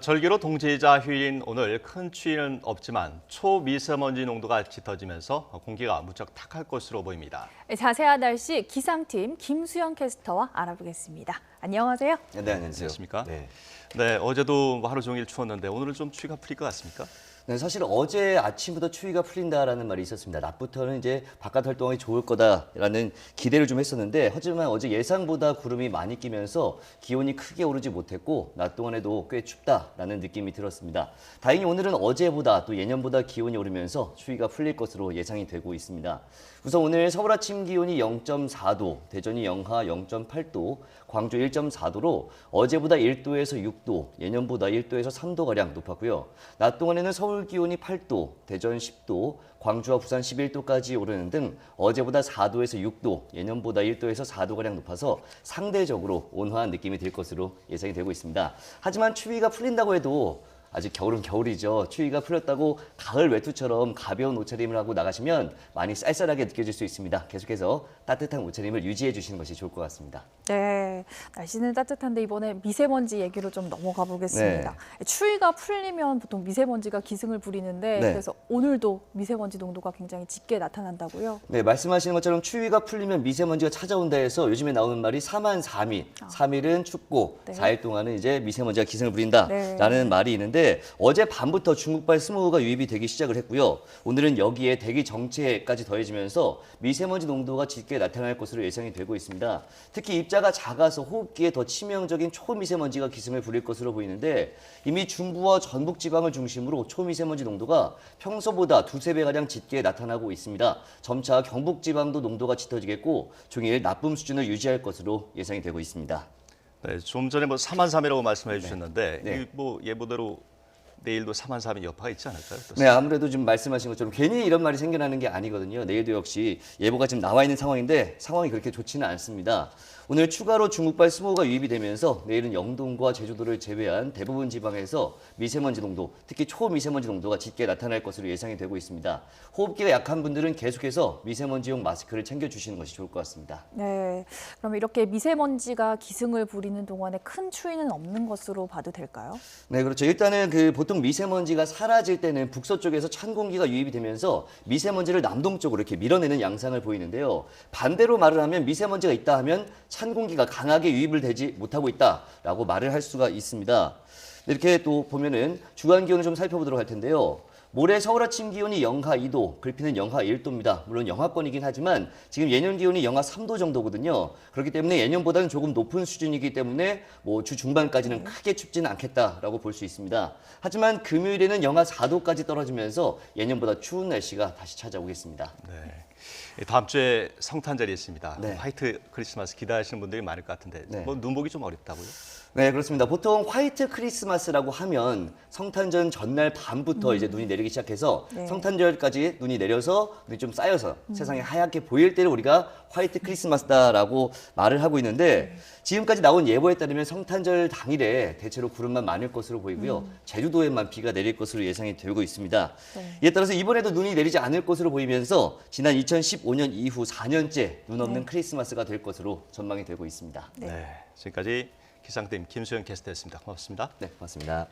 절기로 동지이자 휴일인 오늘 큰 추위는 없지만 초미세먼지 농도가 짙어지면서 공기가 무척 탁할 것으로 보입니다. 자세한 날씨 기상팀 김수영 캐스터와 알아보겠습니다. 안녕하세요. 네, 안녕하세요. 안녕하십니까? 네. 네, 어제도 하루 종일 추웠는데 오늘은 좀 추위가 풀릴 것 같습니까? 네, 사실 어제 아침부터 추위가 풀린다라는 말이 있었습니다. 낮부터는 이제 바깥 활동이 좋을 거다라는 기대를 좀 했었는데, 하지만 어제 예상보다 구름이 많이 끼면서 기온이 크게 오르지 못했고 낮 동안에도 꽤 춥다라는 느낌이 들었습니다. 다행히 오늘은 어제보다 또 예년보다 기온이 오르면서 추위가 풀릴 것으로 예상이 되고 있습니다. 우선 오늘 서울 아침 기온이 0.4도, 대전이 영하 0.8도, 광주 1.4도로 어제보다 1도에서 6도, 예년보다 1도에서 3도가량 높았고요. 낮 동안에는 서울 기온이 8도, 대전 10도, 광주와 부산 11도까지 오르는 등 어제보다 4도에서 6도, 예년보다 1도에서 4도가량 높아서 상대적으로 온화한 느낌이 들 것으로 예상이 되고 있습니다. 하지만 추위가 풀린다고 해도 아직 겨울은 겨울이죠. 추위가 풀렸다고 가을 외투처럼 가벼운 옷차림을 하고 나가시면 많이 쌀쌀하게 느껴질 수 있습니다. 계속해서 따뜻한 옷차림을 유지해 주시는 것이 좋을 것 같습니다. 네, 날씨는 따뜻한데 이번에 미세먼지 얘기로 좀 넘어가 보겠습니다. 추위가 풀리면 보통 미세먼지가 기승을 부리는데 그래서 오늘도 미세먼지 농도가 굉장히 짙게 나타난다고요? 네, 말씀하시는 것처럼 추위가 풀리면 미세먼지가 찾아온다 해서 요즘에 나오는 말이 3한 3일. 3일은 춥고 4일 동안은 이제 미세먼지가 기승을 부린다라는 말이 있는데 어제 밤부터 중국발 스모그가 유입이 되기 시작을 했고요. 오늘은 여기에 대기 정체까지 더해지면서 미세먼지 농도가 짙게 나타날 것으로 예상이 되고 있습니다. 특히 입자가 작아서 호흡기에 더 치명적인 초미세먼지가 기승을 부릴 것으로 보이는데 이미 중부와 전북 지방을 중심으로 초미세먼지 농도가 평소보다 두세 배가량 짙게 나타나고 있습니다. 점차 경북 지방도 농도가 짙어지겠고 종일 나쁨 수준을 유지할 것으로 예상이 되고 있습니다. 네, 좀 전에 3한 3이라고 말씀해 주셨는데 네. 예보대로 내일도 3한 3의 여파가 있지 않을까요? 어떻습니까? 네, 아무래도 지금 말씀하신 것처럼 괜히 이런 말이 생겨나는 게 아니거든요. 내일도 역시 예보가 지금 나와 있는 상황인데 상황이 그렇게 좋지는 않습니다. 오늘 추가로 중국발 스모그가 유입이 되면서 내일은 영동과 제주도를 제외한 대부분 지방에서 미세먼지 농도, 특히 초미세먼지 농도가 짙게 나타날 것으로 예상이 되고 있습니다. 호흡기가 약한 분들은 계속해서 미세먼지용 마스크를 챙겨주시는 것이 좋을 것 같습니다. 네, 그럼 이렇게 미세먼지가 기승을 부리는 동안에 큰 추위는 없는 것으로 봐도 될까요? 네, 그렇죠. 일단은 보통 미세먼지가 사라질 때는 북서쪽에서 찬 공기가 유입이 되면서 미세먼지를 남동쪽으로 이렇게 밀어내는 양상을 보이는데요. 반대로 말을 하면 미세먼지가 있다 하면 찬 공기가 강하게 유입을 되지 못하고 있다라고 말을 할 수가 있습니다. 이렇게 또 보면은 주간 기온을 좀 살펴보도록 할 텐데요. 모레 서울 아침 기온이 영하 2도, 글피는 영하 1도입니다. 물론 영하권이긴 하지만 지금 예년 기온이 영하 3도 정도거든요. 그렇기 때문에 예년보다는 조금 높은 수준이기 때문에 주 중반까지는 크게 춥지는 않겠다라고 볼 수 있습니다. 하지만 금요일에는 영하 4도까지 떨어지면서 예년보다 추운 날씨가 다시 찾아오겠습니다. 네. 다음 주에 성탄절이 있습니다. 네. 화이트 크리스마스 기대하시는 분들이 많을 것 같은데 눈 보기 좀 어렵다고요? 네, 그렇습니다. 보통 화이트 크리스마스라고 하면 성탄절 전날 밤부터 이제 눈이 내리기 시작해서 성탄절까지 눈이 내려서 눈이 좀 쌓여서 세상이 하얗게 보일 때를 우리가 화이트 크리스마스다라고 말을 하고 있는데 지금까지 나온 예보에 따르면 성탄절 당일에 대체로 구름만 많을 것으로 보이고요. 제주도에만 비가 내릴 것으로 예상이 되고 있습니다. 이에 따라서 이번에도 눈이 내리지 않을 것으로 보이면서 지난 2015년 이후 4년째 눈 없는 크리스마스가 될 것으로 전망이 되고 있습니다. 네, 지금까지 기상팀 김수영 캐스터였습니다. 고맙습니다. 네, 고맙습니다.